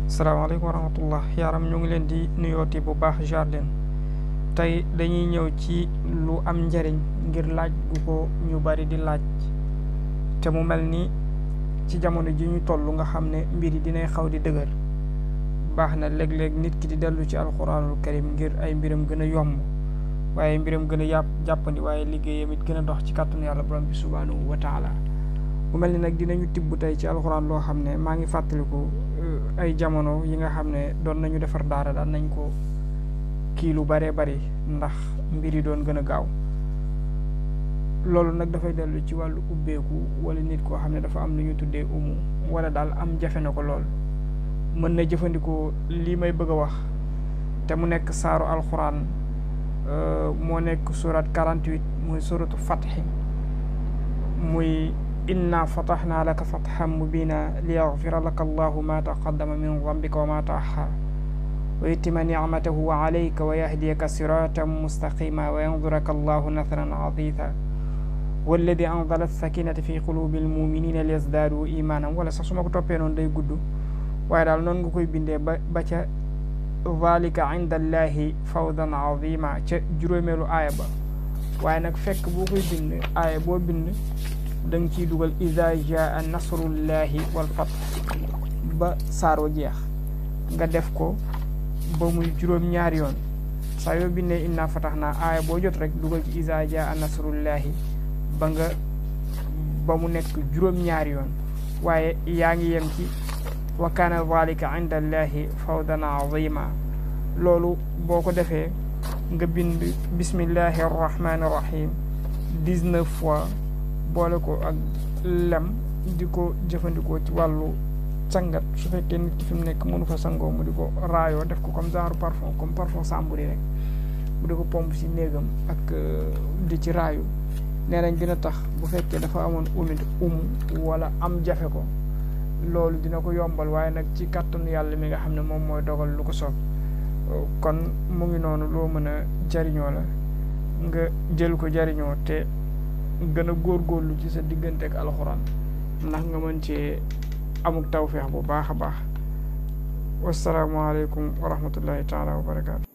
salaamaaleykum wa rahmatullah yaaram ñu ngi leen di nuyooti bu baax jaar leen tey dañuy ñëw ci lu am njariñ ngir laaj gu ko ñu bari di laaj te mu mel ni ci jamono ji ñu toll nga xam ne mbir yi dinay xaw di dëgër baax na léeg-léeg nit ki di dellu ci alxuraanul karim ngir ay mbiram gën a yomb waaye mbiram gën a jàppandi waaye liggéeyam it gën a dox ci kàttanu yàlla borom bi subhaanahu wa taala mu mel ni nag dinañu tibb tey ci alxuraan loo xam ne maa ngi fàttaliku ay jamono yi nga xam ne doon nañu defar daara daan nañ ko kii lu baree bari ndax mbir yi doon gën a gaaw loolu nag dafay dellu ci wàllu ubbeeku wala nit koo xam ne dafa am lu ñu tuddee umu wala daal am jafe na ko lool mën na jëfandikoo lii may bëgg a wax te mu nekk saaru alxuraan moo nekk surat 48 muy suratu fatxi muy inna fataxnaa laka fatxan mubina liyaxfira laka allahu ma taqaddama min dambika wa ma taaxar wa yutima nicmatahu alayka wa yahdiyaka siratan mustaqima wa yanduraka allahu nasran adida walladi anzala sakinata fi qulubi almuminina liyazdaadu imanan wala sax su ma ko toppee noonu day gudd waaye daal noonu nga koy bindee ba ca zalika inda allahi fawdan azima ca juróomeelu aaya ba waaye nag fekk boo koy bind aaya boo bind da nga ciy dugal iza jaa nasrullahi wal fath ba saaro jeex nga def ko ba muy juróom-ñaari yoon saa yoo bindee inna fatahnaa aaya boo jot rek dugal ci iza jaa nasrullahi ba mu nekk juróom-ñaari yoon waaye yaa ngi yem ci wa kaana zalika inda allahi fawdan azima loolu boo ko defee nga bind bismillahi arrahmani irrahim 19 fois boole ko ak lem di ko jëfandikoo ci wàllu sangat su fekkee nit ki fi mu nekk mënu fa sangoo mu di ko raayoo def ko comme genre parfum comme parfum samburi rek mu di ko pompe si néegam ak di ci raayu nee nañ dina tax bu fekkee dafa amoon wala am jafe ko loolu dina ko yombal waaye nag ci kàttanu yàlla mi nga xam ne moom mooy dogal lu ko soob kon mu ngi noonu loo mën a jariñoo la nga jël ko jariñoo te gën a góorgóorlu ci sa diggante ak alxuraan ndax nga mën cee amuk tawfeex bu baax a baax wasalaamaaleykum wa rahmatullahi taala wa barakaatu